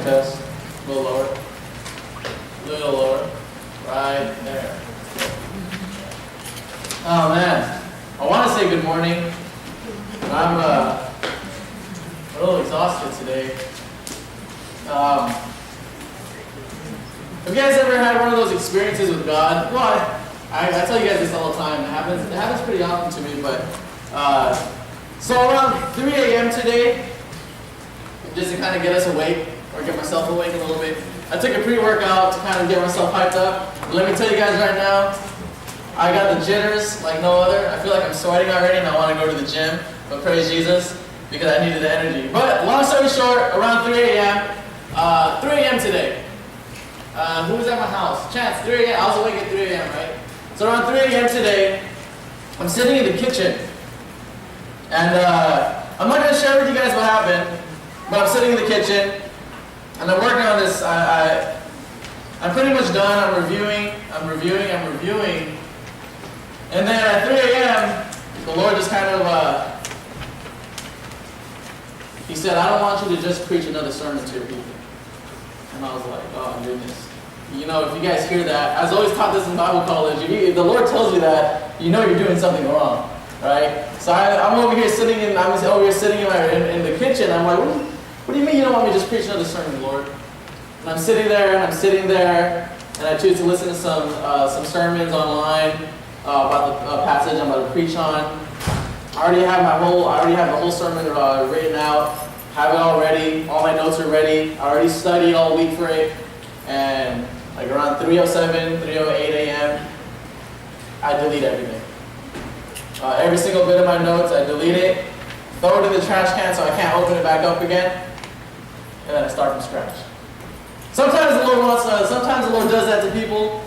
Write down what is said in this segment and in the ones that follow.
test. A little lower. A little lower. Right there. Oh man. I want to say good morning. But I'm a little exhausted today. Have you guys ever had one of those experiences with God? Well, I tell you guys this all the time. It happens pretty often to me, but so around 3 a.m. today, just to kind of get us awake, or get myself awake a little bit, I took a pre-workout to kind of get myself hyped up. But let me tell you guys right now, I got the jitters like no other. I feel like I'm sweating already and I want to go to the gym, but praise Jesus, because I needed the energy. But long story short, around 3 a.m., 3 a.m. today, who was at my house? Chance, 3 a.m., I was awake at 3 a.m., right? So around 3 a.m. today, I'm sitting in the kitchen, and I'm not going to share with you guys what happened, but I'm sitting in the kitchen, and I'm working on this. I'm pretty much done. I'm reviewing, and then at 3 a.m., the Lord just kind of, He said, I don't want you to just preach another sermon to your people. And I was like, oh goodness. You know, if you guys hear that, I was always taught this in Bible college, if the Lord tells you that, you know you're doing something wrong, right? So I'm over here sitting in the kitchen. I'm like, what do you mean you don't want me to just preach another sermon, Lord? And I'm sitting there, and I choose to listen to some sermons online about the passage I'm about to preach on. I already have the whole sermon written out, have it all ready, all my notes are ready. I already studied all week for it, and like around 3:07, 3:08 a.m., I delete everything. Every single bit of my notes, I delete it, throw it in the trash can so I can't open it back up again, and then I start from scratch. Sometimes the Lord does that to people.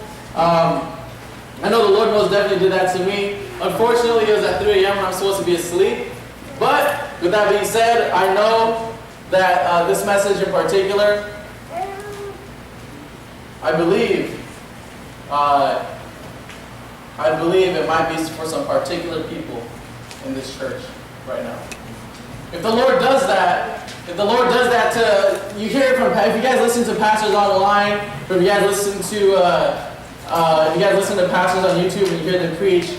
I know the Lord most definitely did that to me. Unfortunately, it was at 3 a.m. when I'm supposed to be asleep. But with that being said, I know that this message in particular, I believe it might be for some particular people in this church right now. If the Lord does that, you hear it from, if you guys listen to pastors online, or if you guys listen to pastors on YouTube and you hear them preach,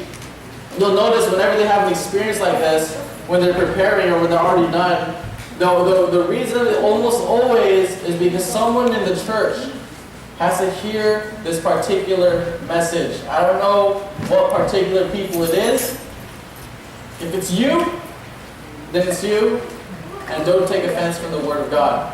you'll notice whenever they have an experience like this, when they're preparing or when they're already done, the reason almost always is because someone in the church has to hear this particular message. I don't know what particular people it is. If it's you, then it's you, and don't take offense from the Word of God.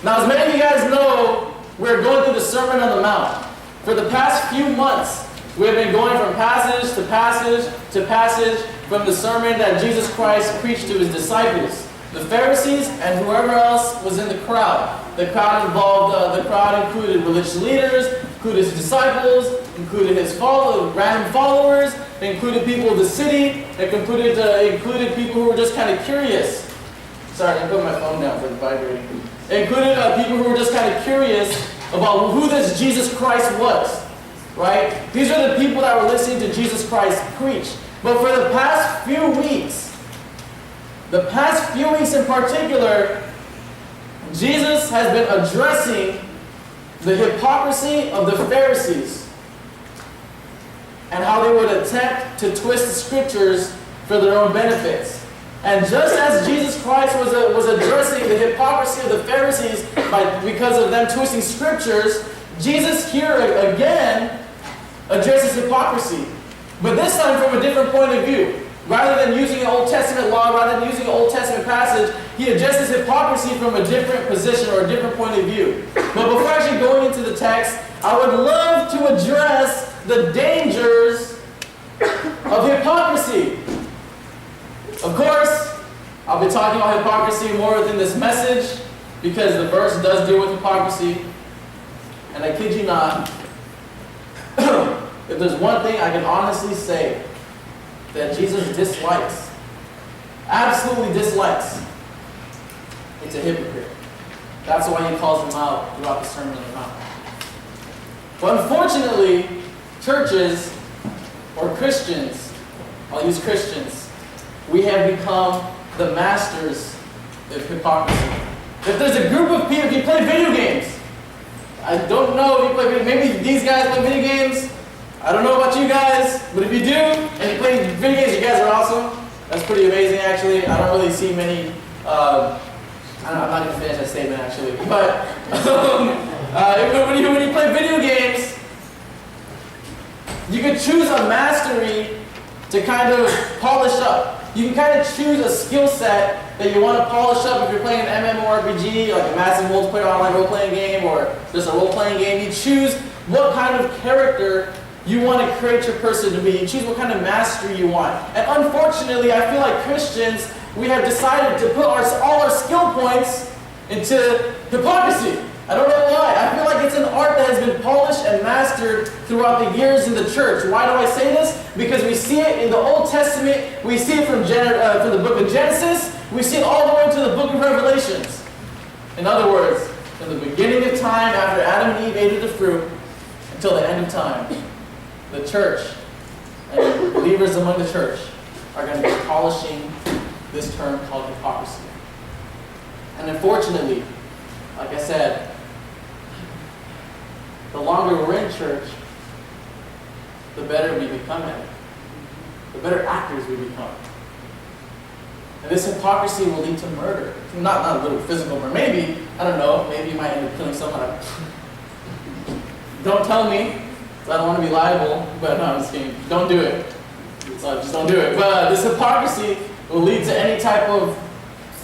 Now, as many of you guys know, we're going through the Sermon on the Mount. For the past few months, we have been going from passage to passage to passage from the sermon that Jesus Christ preached to his disciples, the Pharisees, and whoever else was in the crowd. The crowd included religious leaders, included his disciples, included his random followers, included people of the city, included people who were just kind of curious. Sorry, I put my phone down for the vibrating. Included people who were just kind of curious about who this Jesus Christ was. Right? These are the people that were listening to Jesus Christ preach. But for the past few weeks in particular, Jesus has been addressing the hypocrisy of the Pharisees and how they would attempt to twist the scriptures for their own benefits. And just as Jesus Christ was addressing the hypocrisy of the Pharisees because of them twisting scriptures, Jesus here again addresses hypocrisy. But this time from a different point of view. Rather than using an Old Testament law, rather than using an Old Testament passage, he addresses hypocrisy from a different position or a different point of view. But before actually going into the text, I would love to address the dangers of hypocrisy. Of course, I'll be talking about hypocrisy more within this message because the verse does deal with hypocrisy. And I kid you not, if there's one thing I can honestly say that Jesus dislikes, absolutely dislikes, it's a hypocrite. That's why he calls them out throughout the Sermon on the Mount. But unfortunately, churches or Christians, I'll use Christians, we have become the masters of hypocrisy. If there's a group of people, if you play video games, I don't know if you play video games, maybe these guys play video games. I don't know about you guys, but if you do, and you play video games, you guys are awesome. That's pretty amazing, actually. I don't really see many, I'm not going to finish that statement, actually. But when you play video games, you can choose a mastery to kind of polish up. You can kind of choose a skill set that you want to polish up. If you're playing an MMORPG, like a massive multiplayer online role-playing game, or just a role-playing game, you choose what kind of character you want to create your person to be. You choose what kind of mastery you want. And unfortunately, I feel like Christians, we have decided to put all our skill points into hypocrisy. I don't know why. I feel like it's an art that has been polished and mastered throughout the years in the church. Why do I say this? Because we see it in the Old Testament. We see it from the book of Genesis. We see it all the way to the book of Revelations. In other words, from the beginning of time, after Adam and Eve ate of the fruit, until the end of time, the church and believers among the church are going to be polishing this term called hypocrisy. And unfortunately, like I said, the longer we're in church, the better we become at it. The better actors we become. And this hypocrisy will lead to murder. Not a little physical murder. Maybe, I don't know, maybe you might end up killing someone. Don't tell me, so I don't want to be liable, but no, I'm just kidding. Don't do it. So just don't do it. But this hypocrisy will lead to any type of,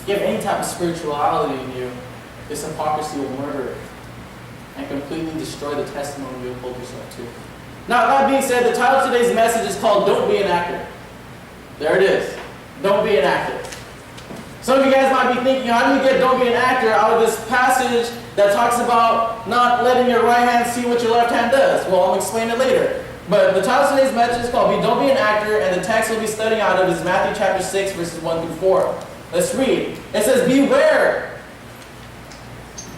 if you have any type of spirituality in you, this hypocrisy will murder it and completely destroy the testimony you hold yourself to. Now, that being said, the title of today's message is called Don't Be an Actor. There it is. Don't be an actor. Some of you guys might be thinking, how do you get don't be an actor out of this passage that talks about not letting your right hand see what your left hand does? Well, I'll explain it later. But the title of today's message is called Don't Be an Actor, and the text we'll be studying out of is Matthew chapter 6, verses 1 through 4. Let's read. It says, beware.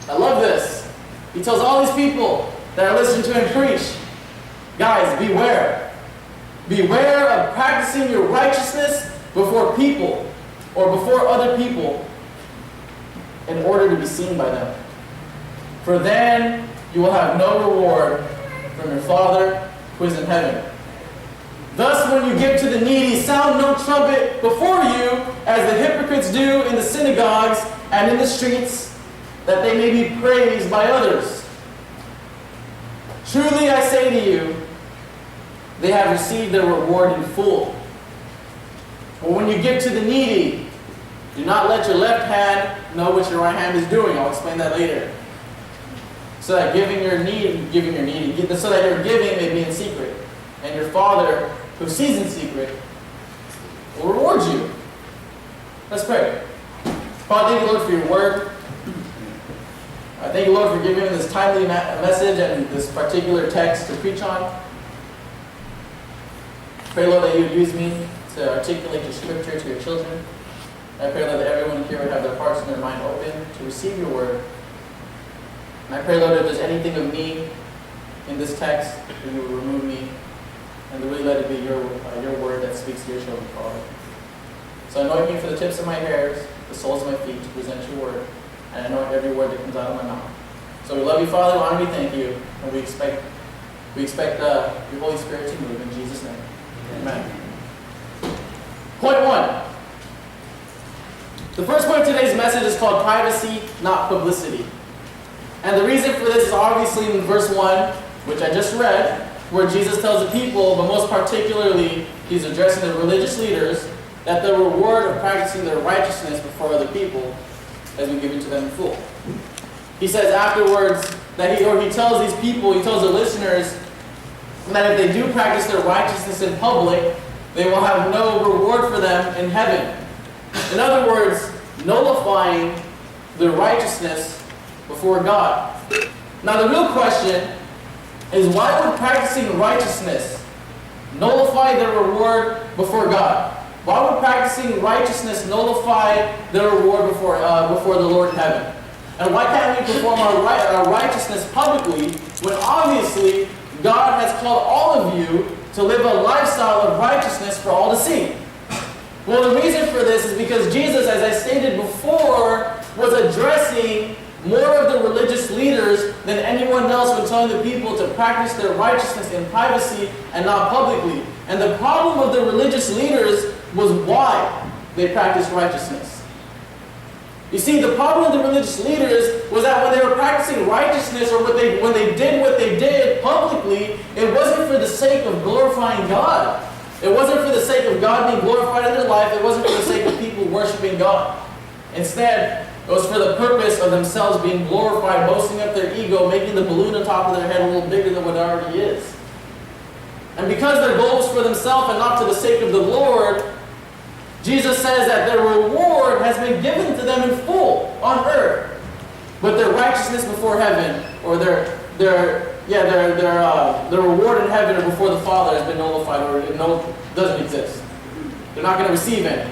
I love this. He tells all these people that are listening to him preach, guys, beware. Beware of practicing your righteousness before people or before other people in order to be seen by them. For then you will have no reward from your Father who is in heaven. Thus, when you give to the needy, sound no trumpet before you, as the hypocrites do in the synagogues and in the streets, that they may be praised by others. Truly I say to you, they have received their reward in full. But when you give to the needy, do not let your left hand know what your right hand is doing. I'll explain that later. So that so that your giving may be in secret, and your Father who sees in secret will reward you. Let's pray. Father, thank you, Lord, for your word. I thank you, Lord, for giving me this timely message and this particular text to preach on. Pray, Lord, that you would use me to articulate your scripture to your children. I pray, Lord, that everyone here would have their hearts and their mind open to receive your word. And I pray, Lord, if there's anything of me in this text, that you will remove me and really let it be your word that speaks to your children, Father. So anoint me for the tips of my hairs, the soles of my feet, to present your word, and anoint every word that comes out of my mouth. So we love you, Father, we honor you, thank you, and we expect your Holy Spirit to move in Jesus' name. Amen. Point 1. The first point of today's message is called privacy, not publicity. And the reason for this is obviously in verse 1, which I just read, where Jesus tells the people, but most particularly, he's addressing the religious leaders, that the reward of practicing their righteousness before other people has been given to them in full. He says afterwards that he tells these people, he tells the listeners, that if they do practice their righteousness in public, they will have no reward for them in heaven. In other words, nullifying their righteousness before God. Now the real question is, why would practicing righteousness nullify their reward before God? Why would practicing righteousness nullify their reward before the Lord in heaven? And why can't we perform our righteousness publicly when obviously God has called all of you to live a lifestyle of righteousness for all to see? Well, the reason for this is because Jesus, as I stated before, was addressing more of the religious leaders than anyone else when telling the people to practice their righteousness in privacy and not publicly. And the problem of the religious leaders was why they practiced righteousness. You see, the problem of the religious leaders was that when they were practicing righteousness, or when they did what they did publicly, it wasn't for the sake of glorifying God. It wasn't for the sake of God being glorified in their life. It wasn't for the sake of people worshiping God. Instead, it was for the purpose of themselves being glorified, boasting up their ego, making the balloon on top of their head a little bigger than what it already is. And because their goal was for themselves and not to the sake of the Lord, Jesus says that their reward has been given to them in full on earth. But their righteousness before heaven, or their reward in heaven or before the Father has been nullified, or doesn't exist. They're not going to receive any.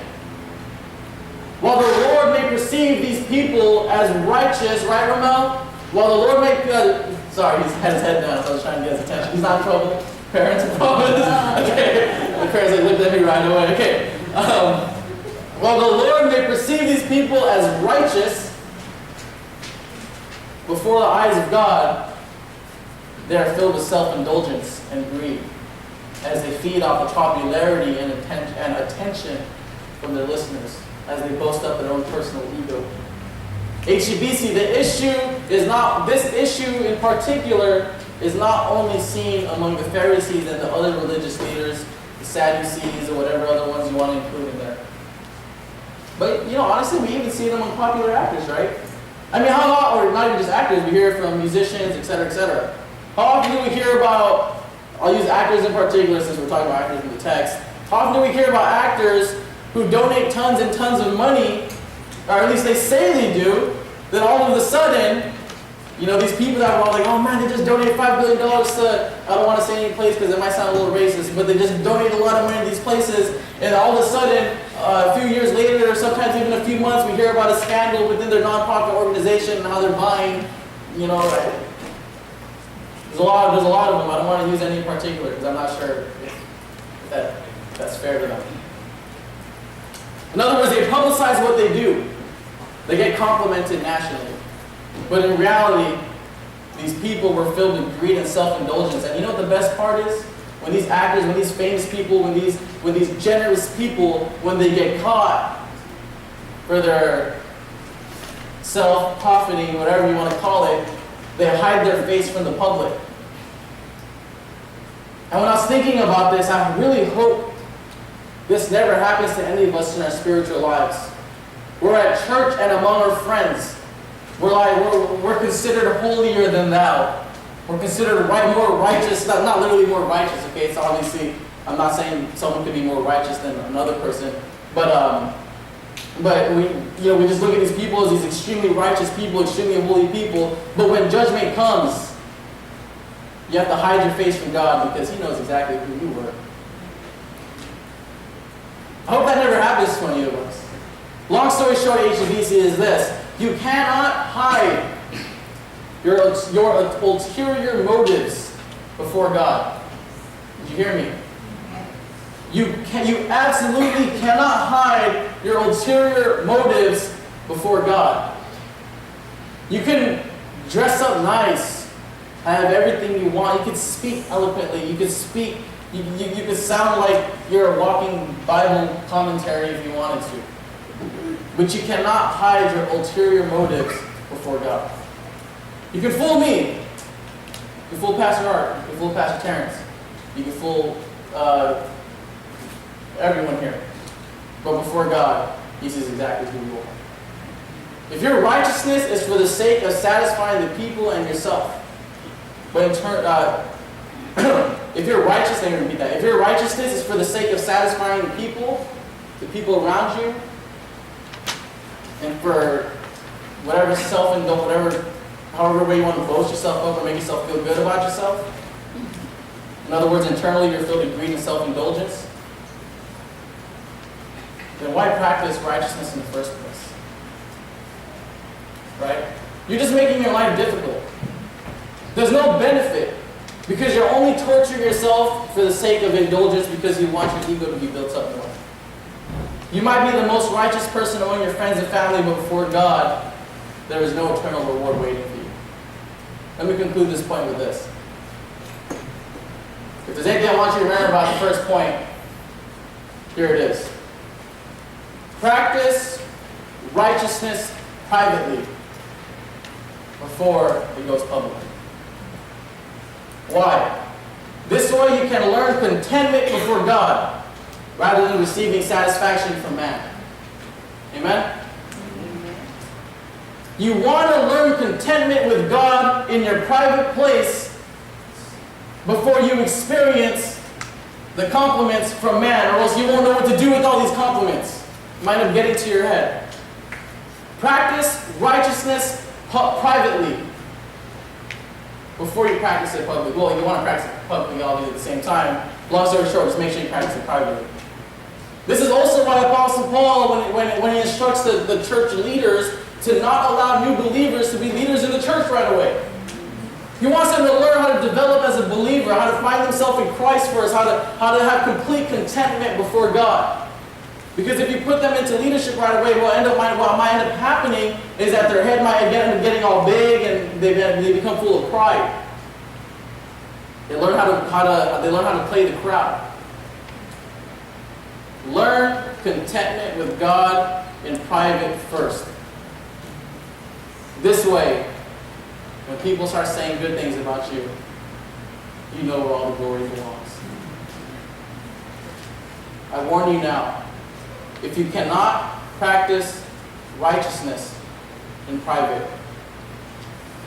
While the Lord may perceive these people as righteous, right, Ramel? While the Lord may... sorry, he's had his head down, so I was trying to get his attention. He's not in trouble. Parents, I promise. Okay. The parents looked at me right away. Okay. While the Lord may perceive these people as righteous before the eyes of God, they are filled with self-indulgence and greed as they feed off the popularity and attention from their listeners, as they boast up their own personal ego. HCBC, this issue in particular is not only seen among the Pharisees and the other religious leaders, the Sadducees, or whatever other ones you want to include in there. But, honestly, we even see it among popular actors, right? I mean, or not even just actors, we hear it from musicians, etc., etc. How often do we hear about, I'll use actors in particular since we're talking about actors in the text, how often do we hear about actors who donate tons and tons of money, or at least they say they do, then all of a sudden, these people that are all like, oh man, they just donated $5 billion to, I don't want to say any place because it might sound a little racist, but they just donate a lot of money to these places, and all of a sudden, a few years later, or sometimes even a few months, we hear about a scandal within their nonprofit organization and how they're buying, There's a lot of them. I don't want to use any in particular because I'm not sure if that's fair to them. In other words, they publicize what they do. They get complimented nationally. But in reality, these people were filled with greed and self-indulgence. And you know what the best part is? When these actors, when these famous people, when these generous people, when they get caught for their self-profiting, whatever you want to call it, they hide their face from the public. And when I was thinking about this, I really hope this never happens to any of us in our spiritual lives. We're at church and among our friends. We're considered holier than thou. We're considered more righteous, not literally more righteous, okay? So obviously, I'm not saying someone could be more righteous than another person, but we just look at these people as these extremely righteous people, extremely holy people. But when judgment comes, you have to hide your face from God because He knows exactly who you were. I hope that never happens to any of us. Long story short, HBC is this: you cannot hide your ulterior motives before God. Did you hear me? You absolutely cannot hide your ulterior motives before God. You can dress up nice, have everything you want. You can speak eloquently. You can speak. You can sound like you're a walking Bible commentary if you wanted to. But you cannot hide your ulterior motives before God. You can fool me. You can fool Pastor Art. You can fool Pastor Terrence. You can fool everyone here. But before God, He sees exactly who you are. If your righteousness is for the sake of satisfying the people and yourself, but in turn, if your righteousness, let me repeat that. If your righteousness is for the sake of satisfying the people around you, and for whatever however way you want to boast yourself up or make yourself feel good about yourself. In other words, internally you're filled with greed and self-indulgence. Then why practice righteousness in the first place? Right? You're just making your life difficult. There's no benefit because you're only torturing yourself for the sake of indulgence because you want your ego to be built up more. You might be the most righteous person among your friends and family, but before God, there is no eternal reward waiting for you. Let me conclude this point with this. If there's anything I want you to remember about the first point, here it is. Practice righteousness privately before it goes public. Why? This way you can learn contentment before God rather than receiving satisfaction from man. Amen? You want to learn contentment with God in your private place before you experience the compliments from man, or else you won't know what to do with all these compliments. It might end up getting to your head. Practice righteousness privately before you practice it publicly. Well, you want to practice it publicly, all do it at the same time. Long story short, just make sure you practice it privately. This is also why Apostle Paul, when he instructs the church leaders to not allow new believers to be leaders in the church right away. He wants them to learn how to develop as a believer, how to find themselves in Christ first, how to have complete contentment before God. Because if you put them into leadership right away, what might end up happening is that their head might end up getting all big and they become full of pride. They learn how to play the crowd. Learn contentment with God in private first. This way, when people start saying good things about you, you know where all the glory belongs. I warn you now, if you cannot practice righteousness in private,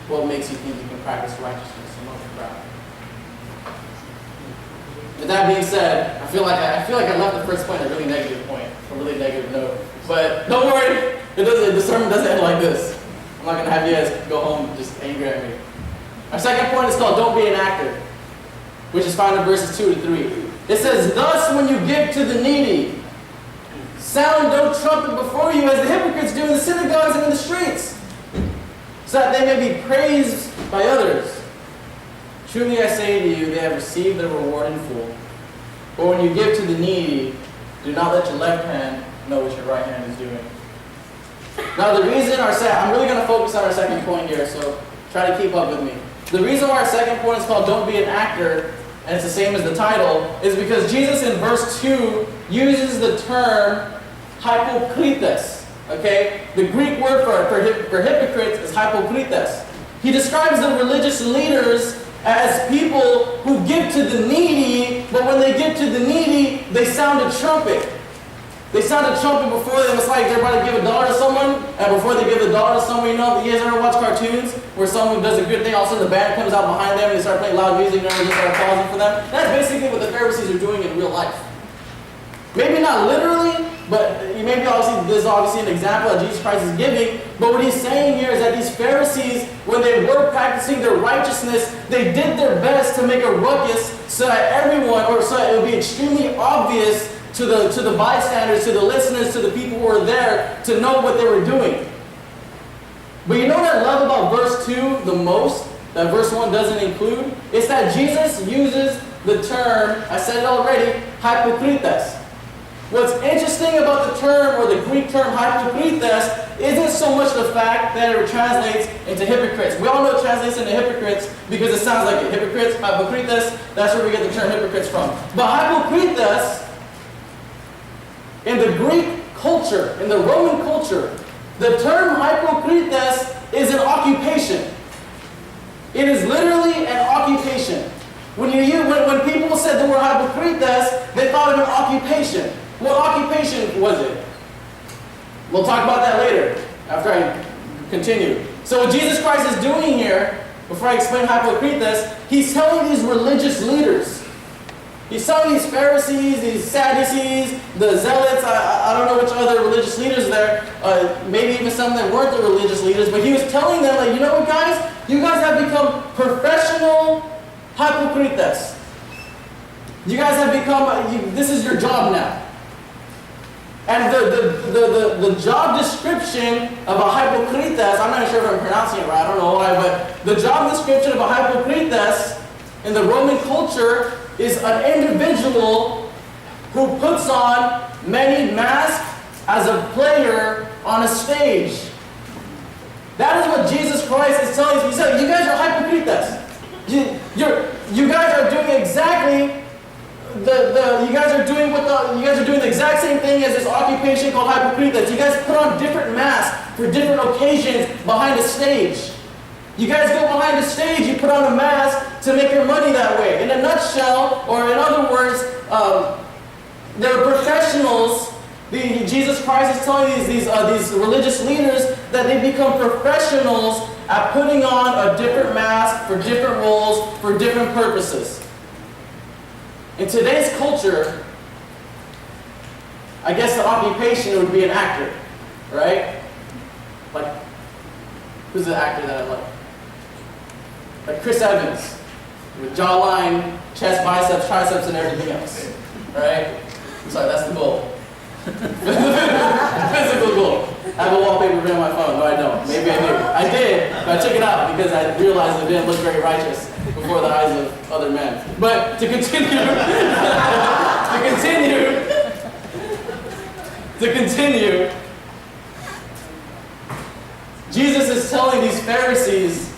what makes you think you can practice righteousness among the crowd? With that being said, I feel like I left the first point a really negative point, a really negative note. But don't worry, the sermon doesn't end like this. I'm not going to have you guys go home just angry at me. Our second point is called "Don't be an actor," which is found in verses 2 to 3. It says, "Thus when you give to the needy, sound no trumpet before you as the hypocrites do in the synagogues and in the streets, so that they may be praised by others. Truly I say to you, they have received their reward in full. But when you give to the needy, do not let your left hand know what your right hand is doing." Now the reason I'm really going to focus on our second point here, so try to keep up with me. The reason why our second point is called "Don't be an actor," and it's the same as the title, is because Jesus in verse 2 uses the term hypokrites. Okay? The Greek word for hypocrites is hypokrites. He describes the religious leaders as people who give to the needy, but when they give to the needy, they sound a trumpet. They sound a trumpet before them. It's like they're about to give $1 to someone, and before they give $1 to someone, you guys ever watch cartoons where someone does a good thing, all of a sudden the band comes out behind them and they start playing loud music and everyone just start pausing for them? That's basically what the Pharisees are doing in real life. Maybe not literally, but this is obviously an example that Jesus Christ is giving. But what he's saying here is that these Pharisees, when they were practicing their righteousness, they did their best to make a ruckus so that so it would be extremely obvious to the bystanders, to the listeners, to the people who were there, to know what they were doing. But you know what I love about verse 2 the most, that verse 1 doesn't include? It's that Jesus uses the term, I said it already, hypokrites. What's interesting about the term, or the Greek term hypokrites, isn't so much the fact that it translates into hypocrites. We all know it translates into hypocrites because it sounds like it. Hypocrites, hypokrites, that's where we get the term hypocrites from. But hypokrites, in the Greek culture, in the Roman culture, the term hypokrites is an occupation. It is literally an occupation. When people said the word hypokrites, they thought of an occupation. What occupation was it? We'll talk about that later, after I continue. So what Jesus Christ is doing here, before I explain hypokrites, he's telling these religious leaders, he's telling these Pharisees, these Sadducees, the Zealots, I don't know which other religious leaders there, maybe even some that weren't the religious leaders, but he was telling them, like, you know what guys? You guys have become professional hypokrites. You guys have become, this is your job now. And the job description of a hypokrites, I'm not sure if I'm pronouncing it right, I don't know why, but the job description of a hypokrites in the Roman culture is an individual who puts on many masks as a player on a stage. That is what Jesus Christ is telling us. He said, you guys are hypocritas. You guys are doing exactly you guys are doing the exact same thing as this occupation called hypocritas. You guys put on different masks for different occasions behind a stage. You guys go behind a stage, you put on a mask to make your money that way. In a nutshell, or in other words, they're professionals. Jesus Christ is telling these religious leaders that they become professionals at putting on a different mask for different roles, for different purposes. In today's culture, I guess the occupation would be an actor, right? Like, who's the actor that I like? Like Chris Evans, with jawline, chest, biceps, triceps, and everything else, right? I'm sorry, that's the goal. Physical goal. I have a wallpaper on my phone. No, I don't. Maybe I do. I did, but I took it out because I realized it didn't look very righteous before the eyes of other men. But to continue, Jesus is telling these Pharisees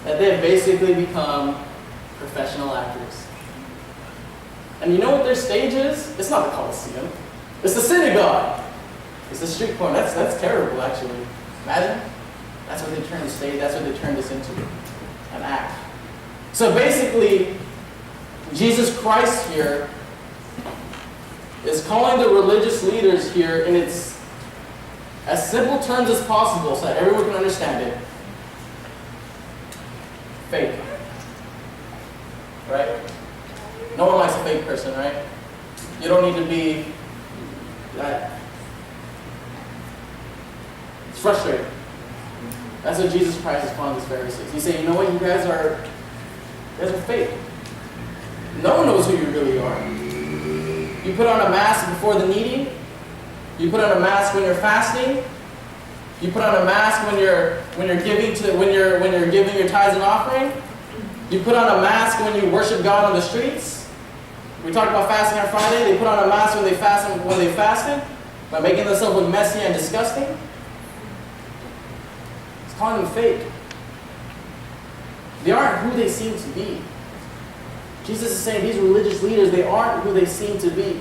that they have basically become professional actors. And you know what their stage is? It's not the Colosseum. It's the synagogue. It's the street corner. That's terrible, actually. Imagine. That's what they turned the stage. That's what they turned this into. An act. So basically, Jesus Christ here is calling the religious leaders here in its as simple terms as possible so that everyone can understand it. Fake. Right? No one likes a fake person, right? You don't need to be that. It's frustrating. That's what Jesus Christ is calling these Pharisees. He's saying, you know what, you guys are fake. No one knows who you really are. You put on a mask before the needy. You put on a mask when you're fasting. You put on a mask when you're giving your tithes and offering. You put on a mask when you worship God on the streets. We talked about fasting on Friday. They put on a mask when they fasted by making themselves look messy and disgusting. It's calling them fake. They aren't who they seem to be. Jesus is saying these religious leaders, they aren't who they seem to be.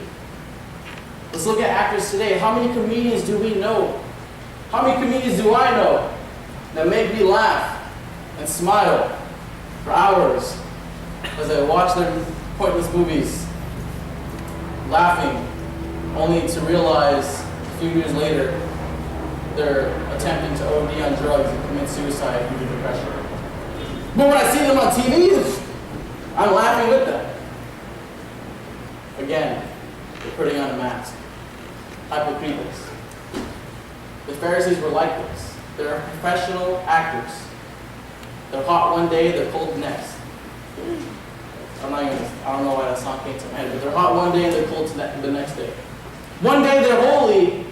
Let's look at actors today. How many comedians do we know? How many comedians do I know that make me laugh and smile for hours as I watch their pointless movies, laughing, only to realize a few years later they're attempting to OD on drugs and commit suicide due to depression. But when I see them on TV, I'm laughing with them. Again, they're putting on a mask. Hypocrites. The Pharisees were like this. They're professional actors. They're hot one day, they're cold the next. I don't know why that song came to my head, but they're hot one day and they're cold the next day. One day they're holy,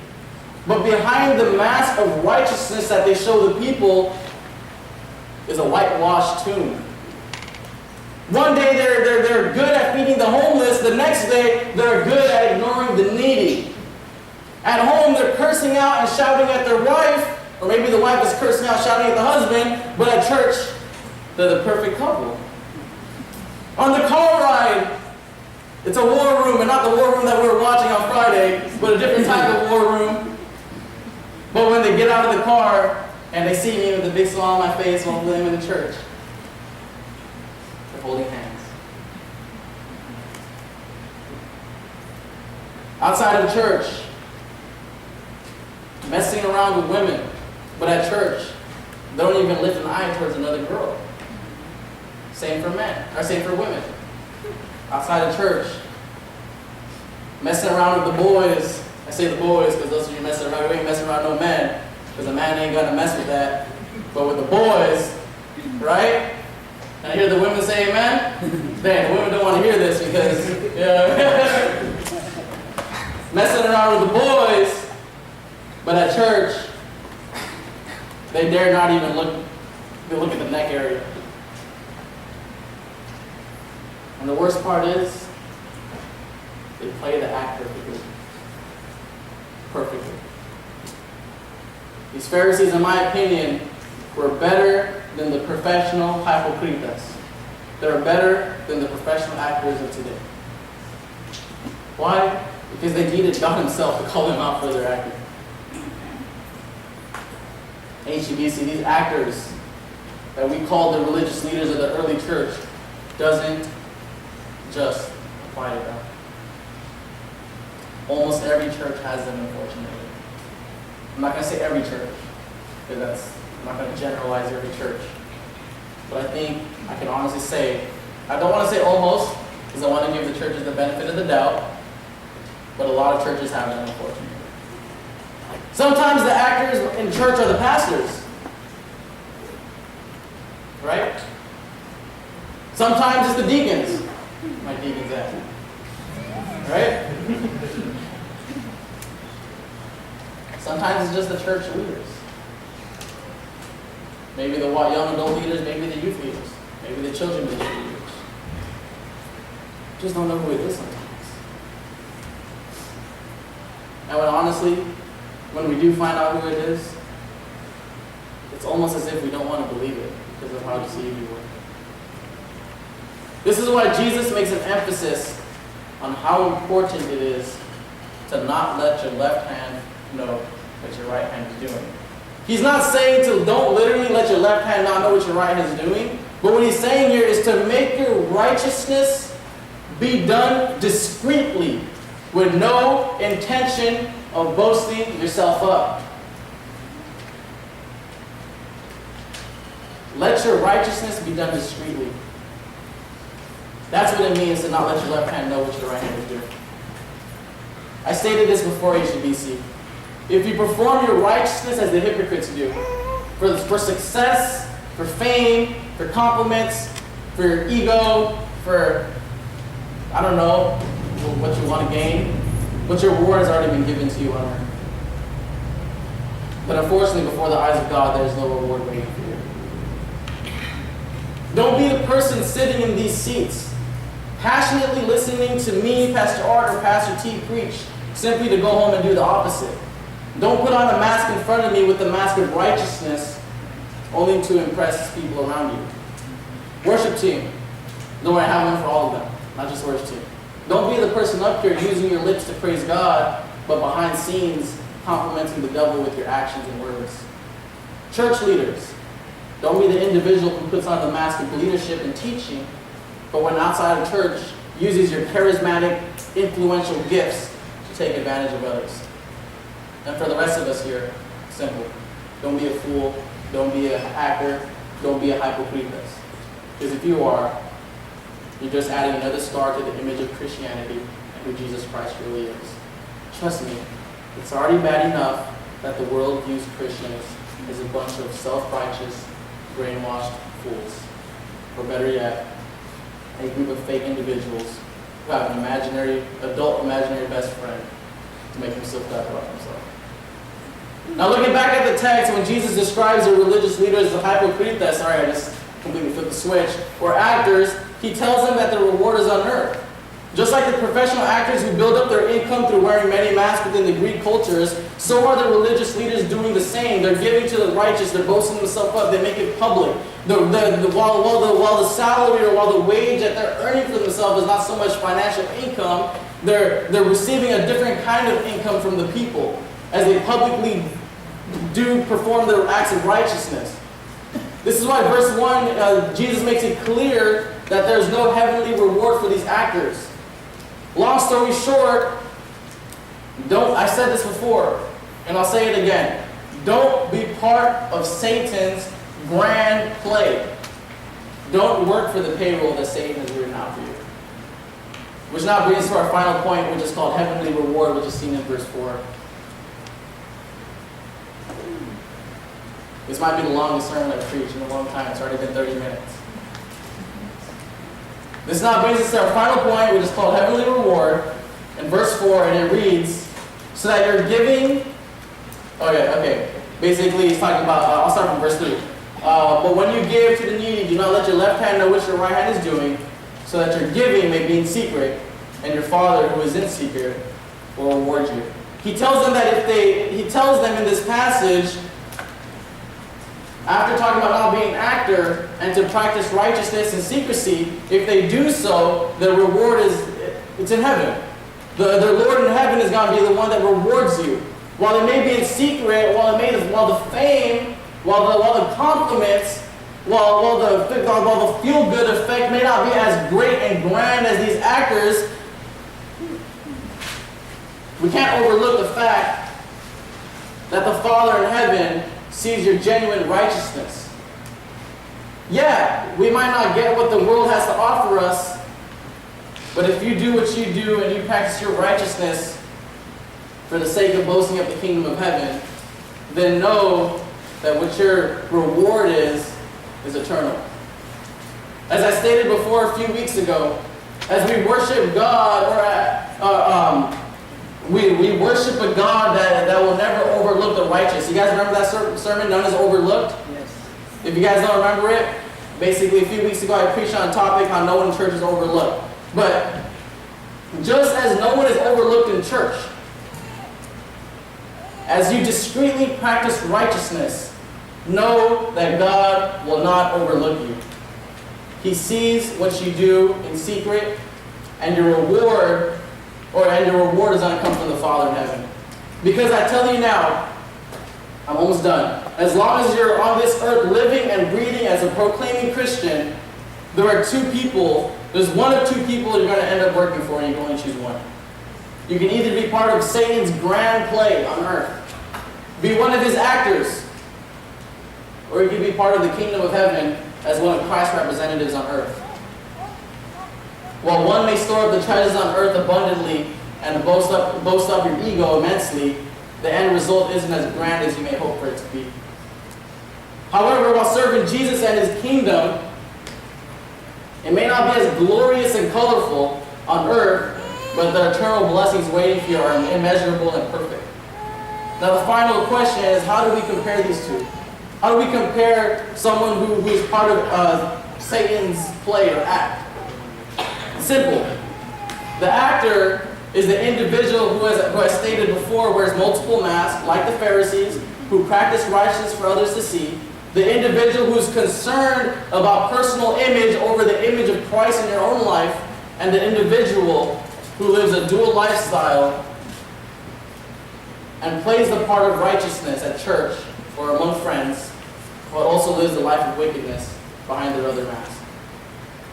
but behind the mask of righteousness that they show the people is a whitewashed tomb. One day they're good at feeding the homeless, the next day they're good at ignoring the needy. At home they're cursing out and shouting at their wife, or maybe the wife is cursing out, shouting at the husband, but at church they're the perfect couple. On the car ride, it's a war room, and not the war room that we were watching on Friday, but a different type of war room. But when they get out of the car and they see me with a big smile on my face while I'm in the church, they're holding hands. Outside of church, messing around with women, but at church, they don't even lift an eye towards another girl. Same for men, or same for women. Outside of church, messing around with the boys. I say the boys because those of you messing around, we ain't messing around no men, because a man ain't gonna mess with that. But with the boys, right? And I hear the women say amen. Dang, the women don't want to hear this because, messing around with the boys, but at church, they dare not even look at the neck area. And the worst part is, they play the act perfectly. These Pharisees, in my opinion, were better than the professional hypocritas. They were better than the professional actors of today. Why? Because they needed God himself to call them out for their acting. HBC, these actors that we call the religious leaders of the early church, doesn't just apply to them. Almost every church has them, unfortunately. I'm not going to say every church, because I'm not going to generalize every church. But I think I can honestly say, I don't want to say almost, because I want to give the churches the benefit of the doubt, but a lot of churches have them, unfortunately. Sometimes the actors in church are the pastors, right? Sometimes it's the deacons. My deacons at, right? Sometimes it's just the church leaders. Maybe the young adult leaders, maybe the youth leaders, maybe the children ministry leaders. Just don't know who it is sometimes. And when we do find out who it is, it's almost as if we don't want to believe it because of how deceived we were. This is why Jesus makes an emphasis on how important it is to not let your left hand know what your right hand is doing. He's not saying to don't literally let your left hand not know what your right hand is doing, but what he's saying here is to make your righteousness be done discreetly with no intention of boasting yourself up. Let your righteousness be done discreetly. That's what it means to not let your left hand know what your right hand is doing. I stated this before HBC. If you perform your righteousness as the hypocrites do, for success, for fame, for compliments, for your ego, for, I don't know, what you want to gain, but your reward has already been given to you on earth. But unfortunately, before the eyes of God, there is no reward waiting for you. Don't be the person sitting in these seats, passionately listening to me, Pastor Art, or Pastor T preach, simply to go home and do the opposite. Don't put on a mask in front of me with the mask of righteousness, only to impress people around you. Worship team. Don't worry, I have one for all of them, not just worship team. Don't be the person up here using your lips to praise God, but behind scenes complimenting the devil with your actions and words. Church leaders. Don't be the individual who puts on the mask of leadership and teaching, but when outside of church, uses your charismatic, influential gifts to take advantage of others. And for the rest of us here, simple. Don't be a fool. Don't be an actor. Don't be a hypocritus. Because if you are, you're just adding another scar to the image of Christianity and who Jesus Christ really is. Trust me, it's already bad enough that the world views Christians as a bunch of self-righteous, brainwashed fools. Or better yet, a group of fake individuals who have an adult imaginary best friend to make them feel better about themselves. Now looking back at the text, when Jesus describes the religious leaders as the hypocrites, sorry, I just completely flipped the switch, or actors, he tells them that the reward is on earth. Just like the professional actors who build up their income through wearing many masks within the Greek cultures, so are the religious leaders doing the same. They're giving to the righteous, they're boasting themselves up, they make it public. While the salary or while the wage that they're earning for themselves is not so much financial income, they're receiving a different kind of income from the people as they publicly do perform their acts of righteousness. This is why verse 1, Jesus makes it clear that there's no heavenly reward for these actors. Long story short, I said this before, and I'll say it again. Don't be part of Satan's grand play. Don't work for the payroll that Satan has written out for you. Which now brings us to our final point, which is called heavenly reward, which is seen in verse 4. This might be the longest sermon I've preached in a long time. It's already been 30 minutes. This now brings us to our final point, which is called heavenly reward, in verse 4, and it reads, so that you're giving, okay. Basically, he's talking about, I'll start from verse 3. But when you give to the needy, do not let your left hand know what your right hand is doing, so that your giving may be in secret, and your Father who is in secret will reward you. He tells them in this passage after talking about not being an actor and to practice righteousness and secrecy, if they do so, the reward it's in heaven. The Lord in heaven is going to be the one that rewards you. While it may be in secret, while the fame, while the compliments, while the feel-good effect may not be as great and grand as these actors, we can't overlook the fact that the Father in heaven sees your genuine righteousness. Yeah, we might not get what the world has to offer us, but if you do what you do and you practice your righteousness for the sake of boasting of the kingdom of heaven, then know that what your reward is eternal. As I stated before a few weeks ago, as we worship God, we worship a God that will never overlook the righteous. You guys remember that sermon known as Overlooked? Yes. If you guys don't remember it, basically a few weeks ago I preached on a topic how no one in church is overlooked. But just as no one is overlooked in church, as you discreetly practice righteousness, know that God will not overlook you. He sees what you do in secret, and your reward is going to come from the Father in heaven. Because I tell you now, I'm almost done. As long as you're on this earth living and breathing as a proclaiming Christian, there are two people. There's one of two people you're going to end up working for, and you can only choose one. You can either be part of Satan's grand play on earth, be one of his actors, or you can be part of the kingdom of heaven as one of Christ's representatives on earth. While one may store up the treasures on earth abundantly and boast up your ego immensely, the end result isn't as grand as you may hope for it to be. However, while serving Jesus and his kingdom, it may not be as glorious and colorful on earth, but the eternal blessings waiting for you are immeasurable and perfect. Now the final question is, how do we compare these two? How do we compare someone who is part of Satan's play or act? Simple. The actor is the individual who has stated before, wears multiple masks, like the Pharisees, who practice righteousness for others to see. The individual who's concerned about personal image over the image of Christ in your own life. And the individual who lives a dual lifestyle and plays the part of righteousness at church or among friends, but also lives the life of wickedness behind their other mask.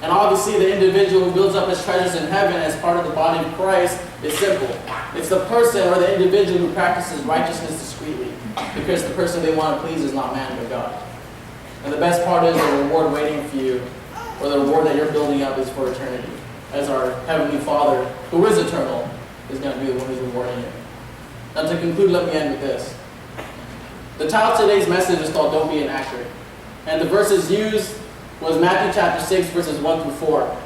And obviously the individual who builds up his treasures in heaven as part of the body of Christ is simple. It's the person or the individual who practices righteousness discreetly, because the person they want to please is not man but God. And the best part is the reward waiting for you, or the reward that you're building up, is for eternity, as our Heavenly Father, who is eternal, is going to be the one who's rewarding you. Now to conclude, let me end with this. The title of today's message is called Don't Be an Actor. And the verses used was Matthew chapter 6, verses 1 through 4.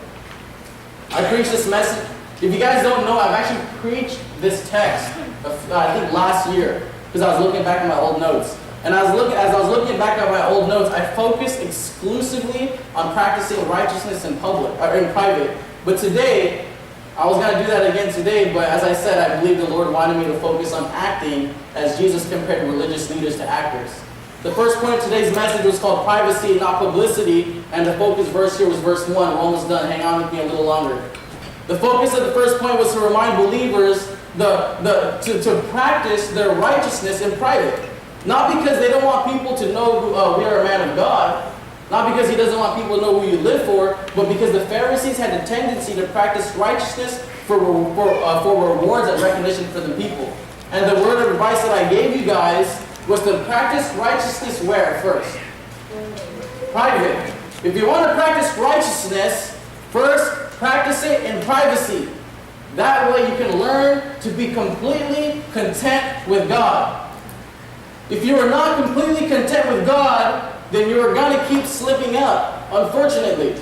I preached this message. If you guys don't know, I've actually preached this text, I think last year, because I was looking back at my old notes. And as I was looking back at my old notes, I focused exclusively on practicing righteousness in public, or in private. But today, I was going to do that again today, but as I said, I believe the Lord wanted me to focus on acting as Jesus compared religious leaders to actors. The first point of today's message was called privacy, not publicity, and the focus verse here was verse 1. We're almost done. Hang on with me a little longer. The focus of the first point was to remind believers to practice their righteousness in private. Not because they don't want people to know we are a man of God, not because he doesn't want people to know who you live for, but because the Pharisees had a tendency to practice righteousness for rewards and recognition for the people. And the word of advice that I gave you guys was to practice righteousness where first? Private. If you want to practice righteousness, first practice it in privacy. That way you can learn to be completely content with God. If you are not completely content with God, then you are going to keep slipping up, unfortunately.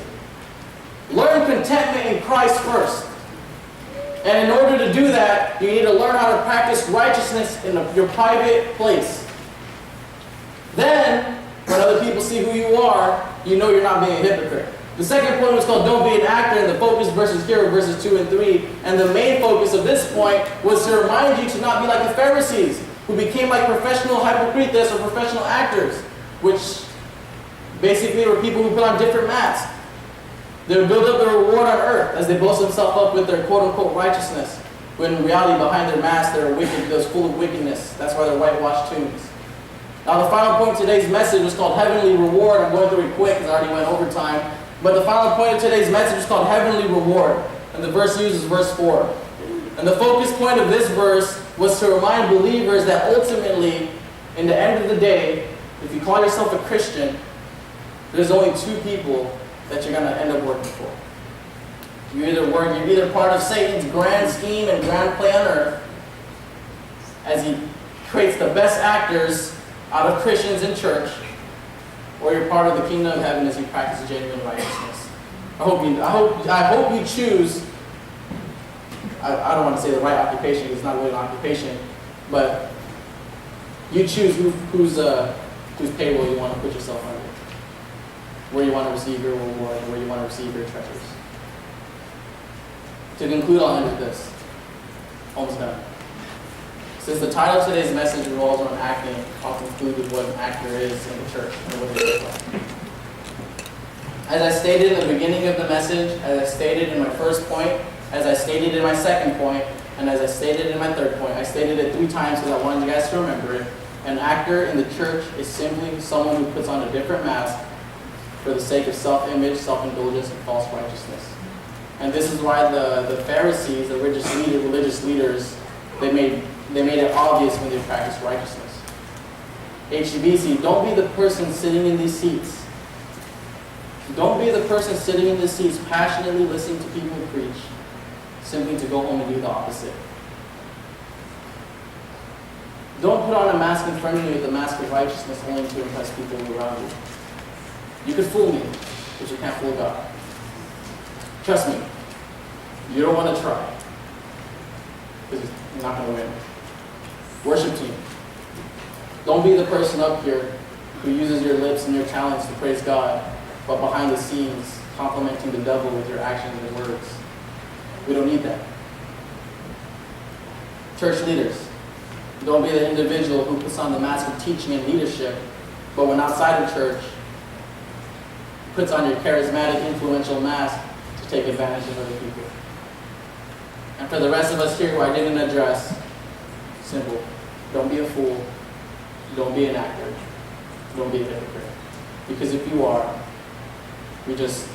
Learn contentment in Christ first. And in order to do that, you need to learn how to practice righteousness in your private place. Then, when other people see who you are, you know you're not being a hypocrite. The second point was called Don't Be an Actor, and the focus verses here are verses 2 and 3. And the main focus of this point was to remind you to not be like the Pharisees, who became like professional hypocrites or professional actors, which basically were people who put on different masks. They would build up their reward on earth as they boast themselves up with their quote-unquote righteousness, when in reality behind their mask they're wicked, they're full of wickedness. That's why they're whitewashed tombs. Now the final point of today's message was called Heavenly Reward. I'm going through it quick because I already went overtime. But the final point of today's message is called Heavenly Reward. And the verse used is verse 4. And the focus point of this verse was to remind believers that ultimately, in the end of the day, if you call yourself a Christian, there's only two people that you're going to end up working for. You're either part of Satan's grand scheme and grand plan on earth, as he creates the best actors out of Christians in church, or you're part of the kingdom of heaven as you practice genuine righteousness. I hope you choose. I don't want to say the right occupation because it's not really an occupation, but you choose whose payroll you want to put yourself under, where you want to receive your reward, and where you want to receive your treasures. To conclude, I'll end with this. Almost done. Since the title of today's message revolves around acting, I'll conclude with what an actor is in the church and what they look like. As I stated in the beginning of the message, as I stated in my first point, as I stated in my second point, and as I stated in my third point, I stated it 3 times because I wanted you guys to remember it. An actor in the church is simply someone who puts on a different mask for the sake of self-image, self-indulgence, and false righteousness. And this is why the Pharisees, the religious leaders, they made it obvious when they practiced righteousness. HBC, don't be the person sitting in these seats. Don't be the person sitting in these seats passionately listening to people preach, simply to go home and do the opposite. Don't put on a mask in front of you with the mask of righteousness only to impress people around you. You could fool me, but you can't fool God. Trust me, you don't want to try, because you're not going to win. Worship team, don't be the person up here who uses your lips and your talents to praise God, but behind the scenes complimenting the devil with your actions and words. We don't need that. Church leaders, don't be the individual who puts on the mask of teaching and leadership, but when outside of church, puts on your charismatic, influential mask to take advantage of other people. And for the rest of us here who I didn't address, simple. Don't be a fool. Don't be an actor. Don't be a hypocrite. Because if you are, you're just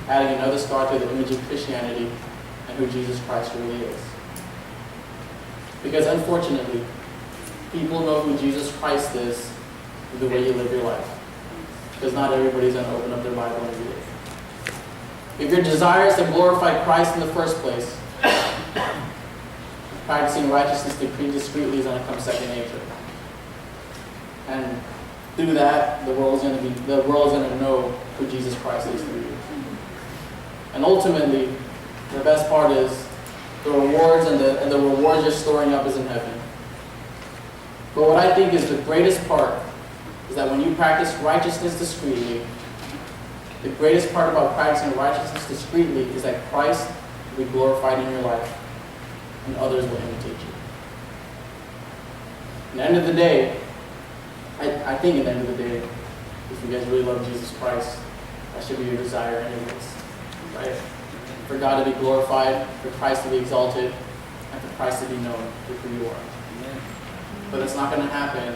adding another star to the image of Christianity and who Jesus Christ really is. Because unfortunately, people know who Jesus Christ is through the way you live your life. Because not everybody's going to open up their Bible and read it. If your desire is to glorify Christ in the first place, practicing righteousness discreetly is going to come second nature. And through that, the world is going to know who Jesus Christ is through you. And ultimately, the best part is the rewards and the rewards you're storing up is in heaven. But what I think is the greatest part is that when you practice righteousness discreetly, the greatest part about practicing righteousness discreetly is that Christ will be glorified in your life and others will imitate you. At the end of the day, I think at the end of the day, if you guys really love Jesus Christ, that should be your desire anyways, right? For God to be glorified, for Christ to be exalted, and for Christ to be known for who you are. But that's not going to happen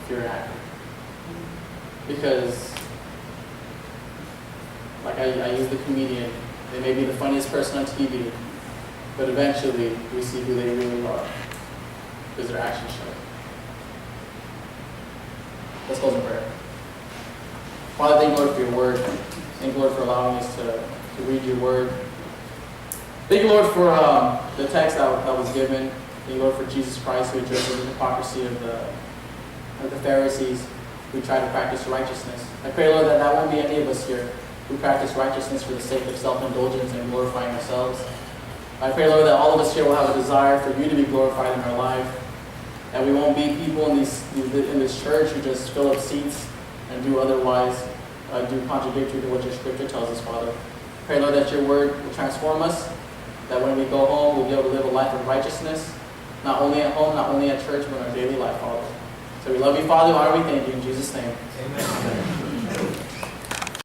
if you're an actor. Because, like I use the comedian, they may be the funniest person on TV, but eventually we see who they really are, because their actions show. Let's close in prayer. Father, thank you, Lord, for your word. Thank you, Lord, for allowing us to read your word. Thank you, Lord, for the text that was given. Thank you, Lord, for Jesus Christ, who addresses the hypocrisy of the Pharisees who try to practice righteousness. I pray, Lord, that won't be any of us here who practice righteousness for the sake of self-indulgence and glorifying ourselves. I pray, Lord, that all of us here will have a desire for you to be glorified in our life. That we won't be people in this church who just fill up seats and do otherwise, do contradictory to what your scripture tells us, Father. Pray, Lord, that your word will transform us, that when we go home, we'll be able to live a life of righteousness, not only at home, not only at church, but in our daily life, Father. So we love you, Father, honor we thank you in Jesus' name. Amen.